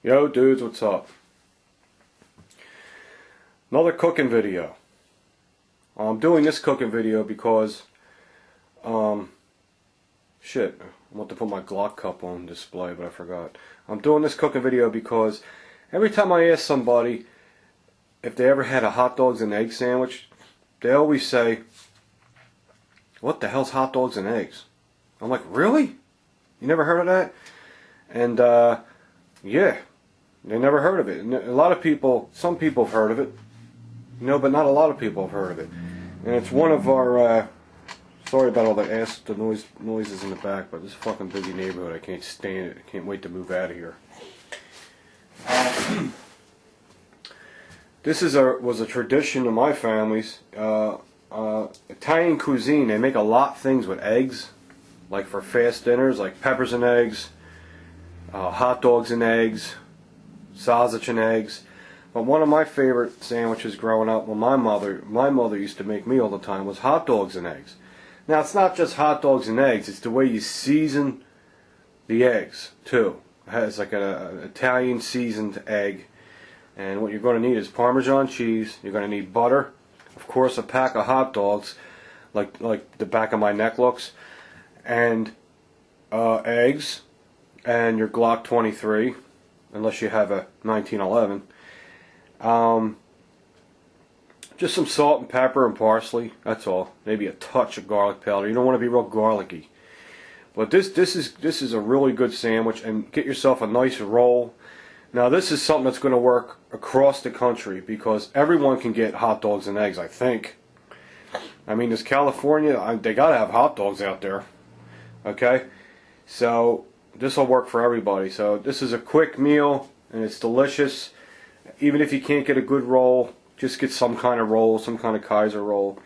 Yo dudes, what's up? Another cooking video. I'm doing this cooking video because shit, I want to put my Glock cup on display, but I forgot. I'm doing this cooking video because every time I ask somebody if they ever had a hot dogs and egg sandwich, they always say, "What the hell's hot dogs and eggs?" I'm like, "Really? You never heard of that?" And yeah, they never heard of it. And a lot of people, some people have heard of it, but not a lot of people have heard of it. And it's one of our, sorry about all the noises in the back, but this is a fucking busy neighborhood. I can't stand it. I can't wait to move out of here. This was a tradition of my family's. Italian cuisine, they make a lot of things with eggs, like for fast dinners, like peppers and eggs, hot dogs and eggs, sausage and eggs. But one of my favorite sandwiches growing up, when my mother used to make me all the time, was hot dogs and eggs. Now it's not just hot dogs and eggs; it's the way you season the eggs too. It has like an Italian seasoned egg, and what you're going to need is Parmesan cheese. You're going to need butter, of course, a pack of hot dogs, like the back of my neck looks, and eggs, and your Glock 23, unless you have a 1911. Just some salt and pepper and parsley. That's all. Maybe a touch of garlic powder. You don't want to be real garlicky. But this is a really good sandwich. And get yourself a nice roll. Now this is something that's going to work across the country because everyone can get hot dogs and eggs, I think. I mean, there's California. They gotta have hot dogs out there. Okay, so this will work for everybody. So this is a quick meal and it's delicious. Even if you can't get a good roll, just get some kind of roll, some kind of Kaiser roll,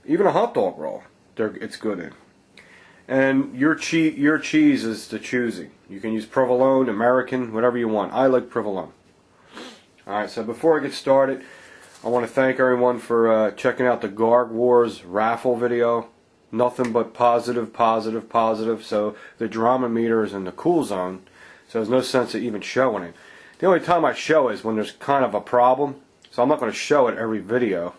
even a hot dog roll. It's good in. And your cheese is the choosing. You can use provolone, American, whatever you want. I like provolone. Alright, so before I get started, I want to thank everyone for checking out the Garg Wars raffle video. Nothing but positive, positive, positive. So the drama meter is in the cool zone, so there's no sense of even showing it. The only time I show is when there's kind of a problem. So I'm not going to show it every video.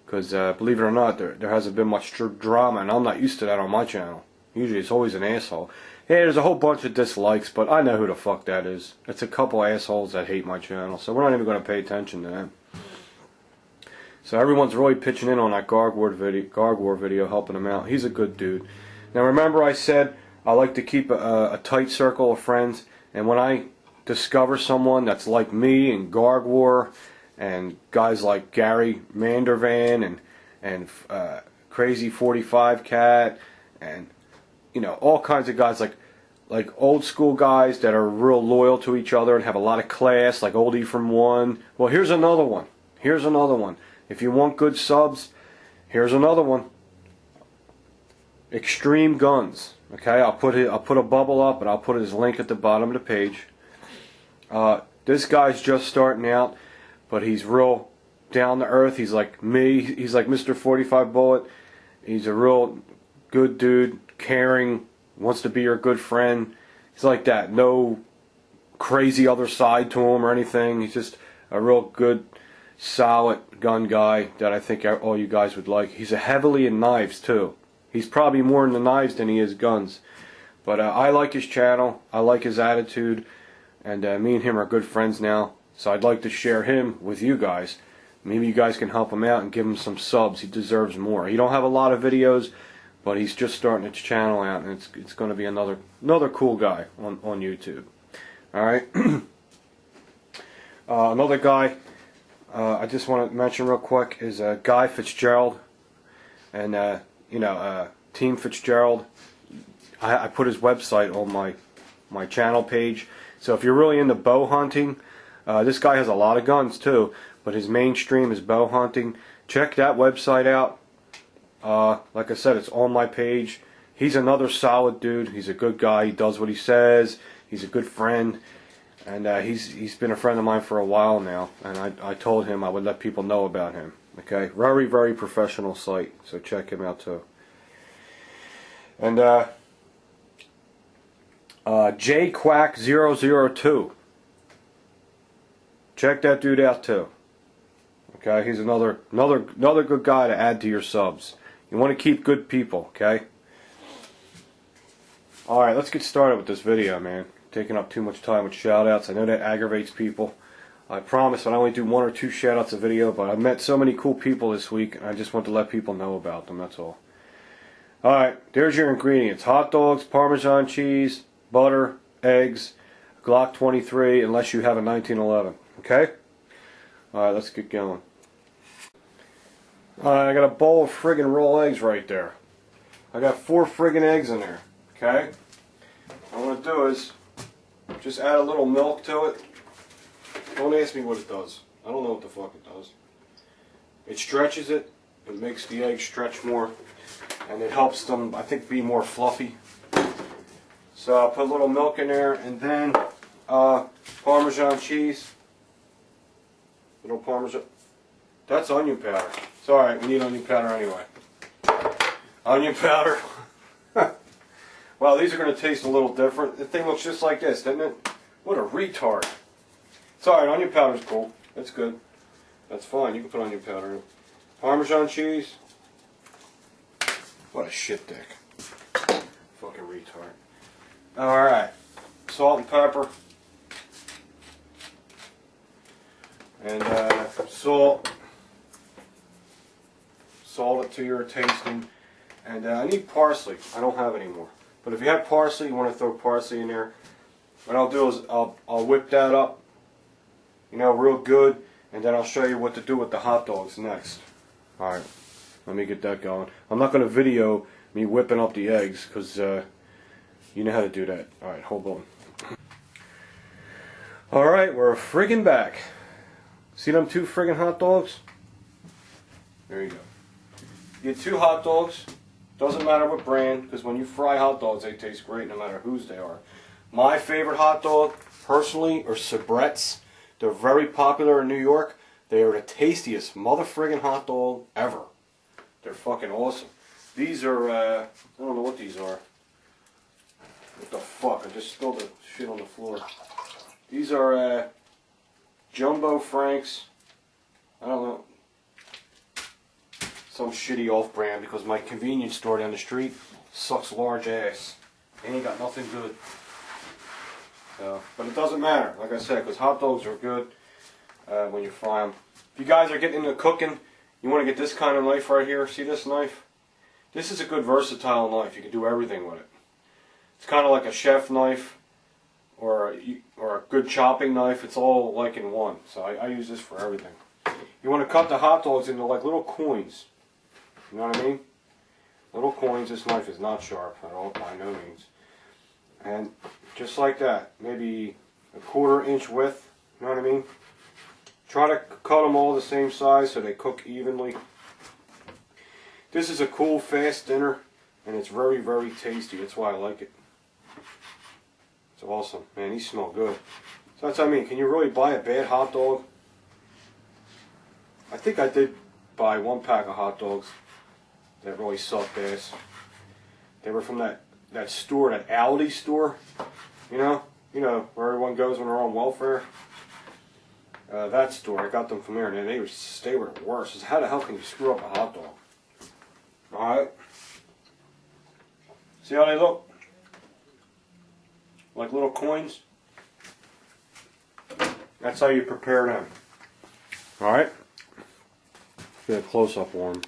Because believe it or not, there hasn't been much drama. And I'm not used to that on my channel. Usually it's always an asshole. Hey, there's a whole bunch of dislikes. But I know who the fuck that is. It's a couple assholes that hate my channel. So we're not even going to pay attention to them. So everyone's really pitching in on that Garg War video, helping him out. He's a good dude. Now remember I said I like to keep a tight circle of friends. And when I discover someone that's like me and Garg War and guys like Gary Mandervan and Crazy 45 Cat and all kinds of guys like old school guys that are real loyal to each other and have a lot of class, like Oldie from One. Well, here's another one. Here's another one. If you want good subs, here's another one. Extreme Guns. Okay, I'll put a bubble up and I'll put his link at the bottom of the page. This guy's just starting out, but he's real down to earth. He's like me. He's like Mr. 45 Bullet. He's a real good dude, caring, wants to be your good friend. He's like that. No crazy other side to him or anything. He's just a real good, solid gun guy that I think all you guys would like. He's heavily in knives too. He's probably more into knives than he is guns. But I like his channel. I like his attitude. And me and him are good friends now, so I'd like to share him with you guys. Maybe you guys can help him out and give him some subs. He deserves more. He don't have a lot of videos, but he's just starting his channel out, and it's going to be another cool guy on YouTube. All right. Another guy I just want to mention real quick is Guy Fitzgerald, and Team Fitzgerald. I put his website on my channel page. So if you're really into bow hunting, this guy has a lot of guns too, but his mainstream is bow hunting. Check that website out. Like I said, it's on my page. He's another solid dude. He's a good guy. He does what he says. He's a good friend, and he's been a friend of mine for a while now. And I told him I would let people know about him. Okay, very, very professional site. So check him out too. And JQuack002. check that dude out too. Okay, he's another good guy to add to your subs. You want to keep good people, okay? Alright, let's get started with this video, man. Taking up too much time with shoutouts. I know that aggravates people. I promise I only do 1 or 2 shoutouts a video, but I met so many cool people this week, and I just want to let people know about them, that's all. Alright, there's your ingredients. Hot dogs, Parmesan cheese, butter, eggs, Glock 23, unless you have a 1911. Okay? Alright, let's get going. Alright, I got a bowl of friggin' raw eggs right there. I got 4 friggin' eggs in there. Okay? What I'm going to do is just add a little milk to it. Don't ask me what it does. I don't know what the fuck it does. It stretches it. It makes the eggs stretch more. And it helps them, I think, be more fluffy. So I'll put a little milk in there. And then Parmesan cheese. Little Parmesan. That's onion powder. It's alright, we need onion powder anyway. Onion powder. Well, these are going to taste a little different. The thing looks just like this, doesn't it? What a retard. It's alright, onion powder's cool. That's good. That's fine, you can put onion powder in. Parmesan cheese. What a shit dick. Fucking retard. Alright. Salt and pepper. And salt. Salt it to your tasting. And I need parsley. I don't have any more. But if you have parsley, you want to throw parsley in there. What I'll do is I'll whip that up, you know, real good, and then I'll show you what to do with the hot dogs next. Alright, let me get that going. I'm not going to video me whipping up the eggs, because you know how to do that. Alright, hold on. Alright, we're friggin' back. See them 2 friggin' hot dogs? There you go. You get 2 hot dogs. Doesn't matter what brand, because when you fry hot dogs, they taste great no matter whose they are. My favorite hot dog, personally, are Sabrett's. They're very popular in New York. They are the tastiest mother-friggin' hot dog ever. They're fucking awesome. These are, I don't know what these are. What the fuck? I just spilled the shit on the floor. These are, Jumbo Franks. I don't know. Some shitty off-brand, because my convenience store down the street sucks large ass. They ain't got nothing good. But it doesn't matter, like I said, because hot dogs are good when you fry them. If you guys are getting into cooking, you want to get this kind of knife right here. See this knife? This is a good versatile knife. You can do everything with it. It's kind of like a chef knife or a good chopping knife. It's all like in one. So I use this for everything. You want to cut the hot dogs into like little coins. You know what I mean? Little coins. This knife is not sharp at all, by no means. And just like that, maybe a 1/4 inch width. You know what I mean? Try to cut them all the same size so they cook evenly. This is a cool, fast dinner, and it's very, very tasty. That's why I like it. It's awesome. Man, these smell good. So that's what I mean. Can you really buy a bad hot dog? I think I did buy 1 pack of hot dogs that really sucked ass. They were from that store, that Aldi store, you know where everyone goes when they're on welfare. That store, I got them from there, and they were worse. How the hell can you screw up a hot dog? All right, see how they look? Like little coins. That's how you prepare them. All right. Get a close-up on them.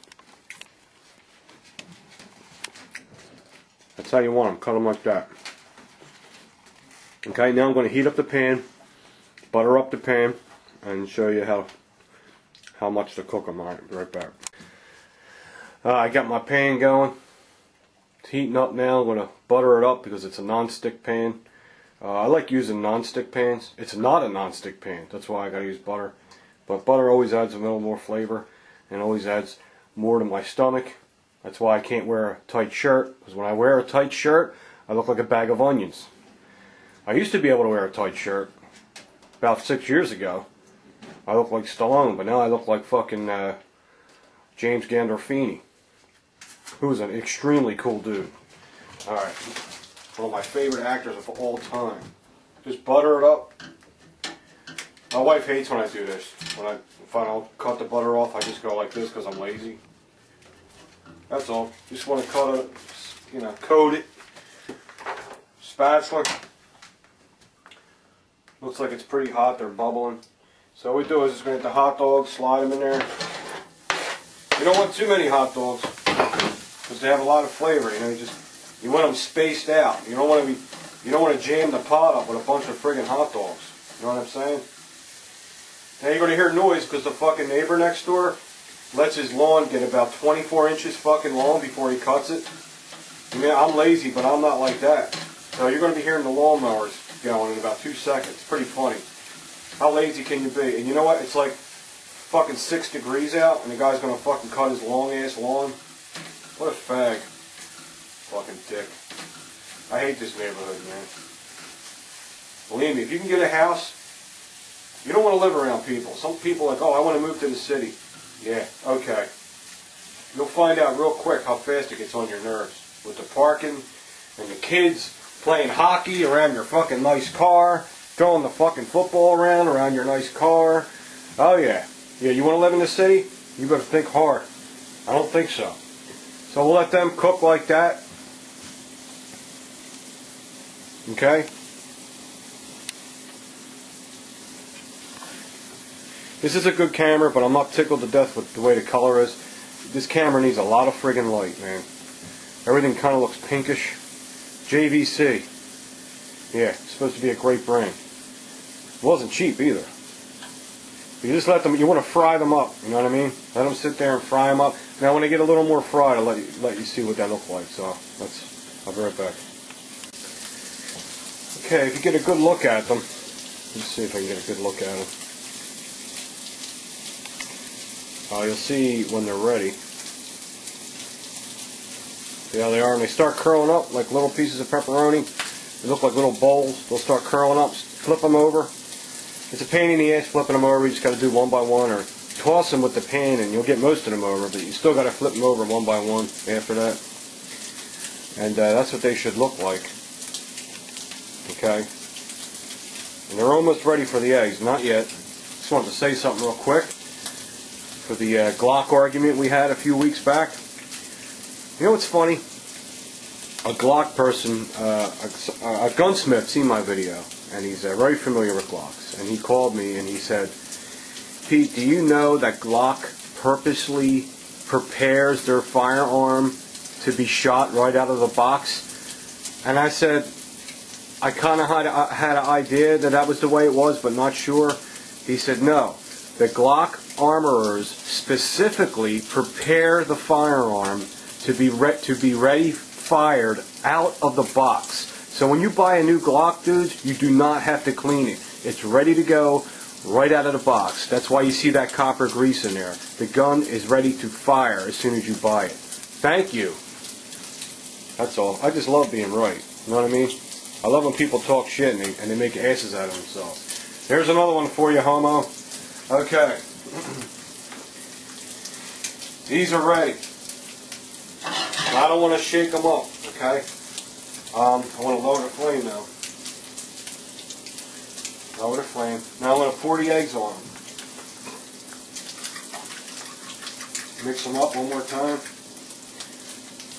That's how you want them. Cut them like that. Okay, now I'm going to heat up the pan, butter up the pan, and show you how much to cook them. Alright, be right back. I got my pan going. It's heating up now. I'm going to butter it up because it's a non-stick pan. I like using non-stick pans. It's not a non-stick pan. That's why I got to use butter. But butter always adds a little more flavor and always adds more to my stomach. That's why I can't wear a tight shirt, because when I wear a tight shirt, I look like a bag of onions. I used to be able to wear a tight shirt about 6 years ago. I look like Stallone, but now I look like fucking James Gandolfini, who's an extremely cool dude. Alright, one of my favorite actors of all time. Just butter it up. My wife hates when I do this. If I don't cut the butter off, I just go like this because I'm lazy. That's all. Just want to cut it, coat it. Spatula. Looks like it's pretty hot. They're bubbling. So what we do is just going to get the hot dogs, slide them in there. You don't want too many hot dogs because they have a lot of flavor. You want them spaced out. You don't want to jam the pot up with a bunch of friggin' hot dogs. You know what I'm saying? Now you're going to hear noise because the fucking neighbor next door lets his lawn get about 24 inches fucking long before he cuts it. I mean, I'm lazy, but I'm not like that. So you're going to be hearing the lawnmowers going in about 2 seconds. It's pretty funny. How lazy can you be? And you know what? It's like fucking 6 degrees out, and the guy's going to fucking cut his long-ass lawn. What a fag. Fucking dick. I hate this neighborhood, man. Believe me, if you can get a house, you don't want to live around people. Some people are like, oh, I want to move to the city. Yeah, okay. You'll find out real quick how fast it gets on your nerves. With the parking, and the kids playing hockey around your fucking nice car, throwing the fucking football around your nice car. Oh yeah. Yeah, you want to live in the city? You better think hard. I don't think so. So we'll let them cook like that. Okay? This is a good camera, but I'm not tickled to death with the way the color is. This camera needs a lot of friggin' light, man. Everything kind of looks pinkish. JVC. Yeah, it's supposed to be a great brand. It wasn't cheap either. You just let them, you want to fry them up, you know what I mean? Let them sit there and fry them up. Now when they get a little more fried, I'll let you see what that looks like. So, I'll be right back. Okay, if you get a good look at them, let's see if I can get a good look at them. You'll see when they're ready. See how they are? And they start curling up like little pieces of pepperoni. They look like little bowls. They'll start curling up. Flip them over. It's a pain in the ass flipping them over. You just got to do one by one, or toss them with the pan and you'll get most of them over, but you still got to flip them over one by one after that. And that's what they should look like. Okay? And they're almost ready for the eggs. Not yet. Just wanted to say something real quick for the Glock argument we had a few weeks back. You know what's funny? A Glock person, a gunsmith, seen my video, and he's very familiar with Glocks. And he called me and he said, Pete, do you know that Glock purposely prepares their firearm to be shot right out of the box? And I said, I kind of had an idea that was the way it was, but not sure. He said, no. The Glock armorers specifically prepare the firearm to be ready fired out of the box. So when you buy a new Glock, dudes, you do not have to clean it. It's ready to go right out of the box. That's why you see that copper grease in there. The gun is ready to fire as soon as you buy it. Thank you. That's all. I just love being right. You know what I mean? I love when people talk shit and they make asses out of themselves. There's another one for you, homo. Okay. These are ready. I don't want to shake them up, okay? I want to lower the flame now. Lower the flame. Now I'm going to pour the eggs on them. Mix them up one more time.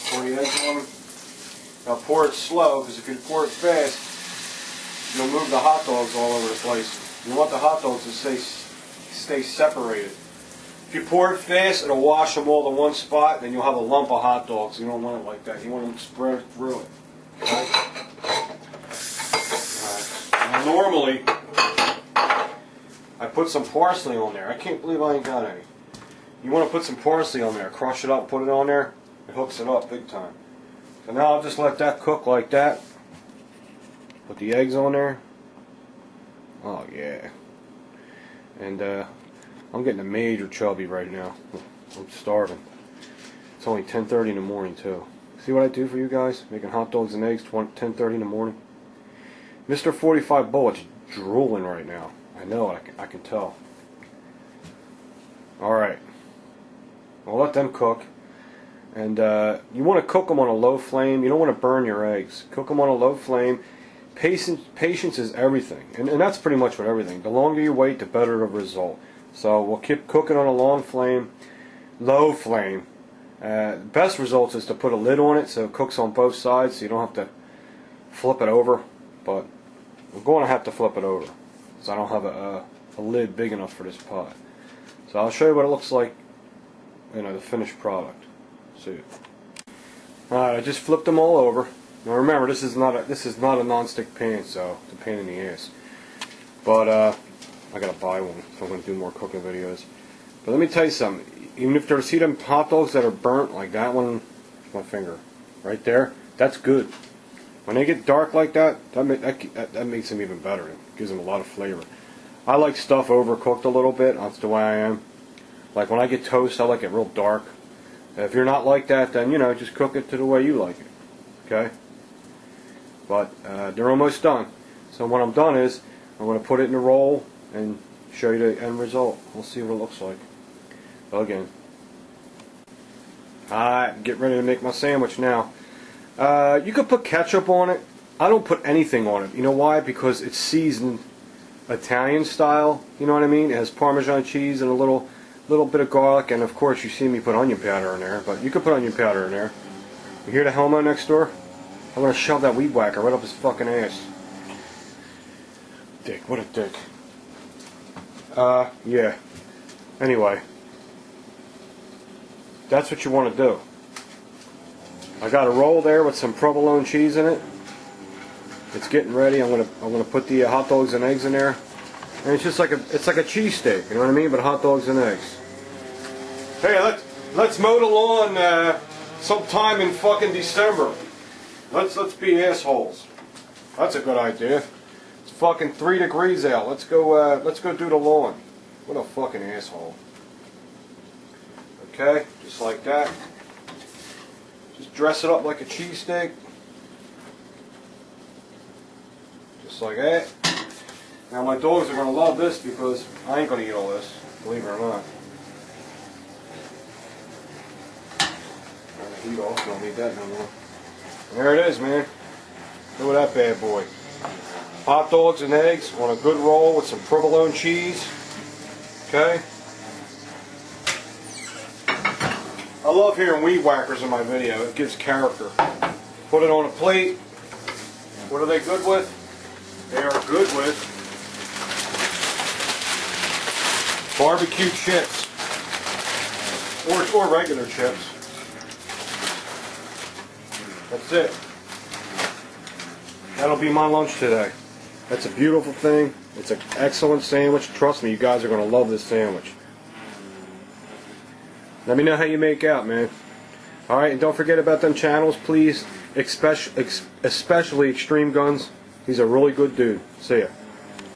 Pour the eggs on them. Now pour it slow, because if you pour it fast, you'll move the hot dogs all over the place. You want the hot dogs to stay separated. If you pour it fast, it'll wash them all to one spot, then you'll have a lump of hot dogs. You don't want it like that. You want them spread through it. Okay? Now, normally, I put some parsley on there. I can't believe I ain't got any. You want to put some parsley on there. Crush it up, put it on there. It hooks it up big time. So now I'll just let that cook like that. Put the eggs on there. Oh yeah. And I'm getting a major chubby right now. I'm starving. It's only 10:30 in the morning too. See what I do for you guys? Making hot dogs and eggs 10:30 in the morning. Mr. 45 Bullet's drooling right now. I know, I can tell. Alright. I'll let them cook. And you want to cook them on a low flame. You don't want to burn your eggs. Cook them on a low flame. Patience is everything, and that's pretty much with everything. The longer you wait, the better the result. So we'll keep cooking on a long flame, low flame. The best results is to put a lid on it so it cooks on both sides, so you don't have to flip it over. But we're going to have to flip it over, because I don't have a lid big enough for this pot. So I'll show you what it looks like, the finished product. See. Alright, I just flipped them all over. Now remember, this is not a non-stick pan, so it's a pain in the ass. But I gotta buy one if I'm gonna do more cooking videos. But let me tell you something. Even if there's see them hot dogs that are burnt, like that one, my finger, right there, that's good. When they get dark like that, that makes them even better. It gives them a lot of flavor. I like stuff overcooked a little bit. That's the way I am. Like when I get toast, I like it real dark. If you're not like that, then just cook it to the way you like it. Okay. But they're almost done. So what I'm done is I'm going to put it in a roll and show you the end result. We'll see what it looks like. Again. Alright, get ready to make my sandwich now. You could put ketchup on it. I don't put anything on it. You know why? Because it's seasoned Italian style. You know what I mean? It has Parmesan cheese and a little bit of garlic, and of course you see me put onion powder in there. But you could put onion powder in there. You hear the Helmo next door? I'm gonna shove that weed whacker right up his fucking ass. Dick, what a dick. Yeah. Anyway. That's what you want to do. I got a roll there with some provolone cheese in it. It's getting ready. I'm gonna put the hot dogs and eggs in there. And it's just like a cheesesteak, you know what I mean? But hot dogs and eggs. Hey, let's mow the lawn sometime in fucking December. Let's be assholes. That's a good idea. It's fucking 3 degrees out. Let's go do the lawn. What a fucking asshole. Okay, just like that. Just dress it up like a cheesesteak. Just like that. Now my dogs are gonna love this because I ain't gonna eat all this, believe it or not. Turn the heat off, don't need that no more. There it is, man. Look at that bad boy. Hot dogs and eggs on a good roll with some provolone cheese. Okay. I love hearing weed whackers in my video. It gives character. Put it on a plate. What are they good with? They are good with barbecue chips. Or regular chips. That's it. That'll be my lunch today. That's a beautiful thing. It's an excellent sandwich. Trust me, you guys are going to love this sandwich. Let me know how you make out, man. Alright, and don't forget about them channels, please. Especially Extreme Guns. He's a really good dude. See ya.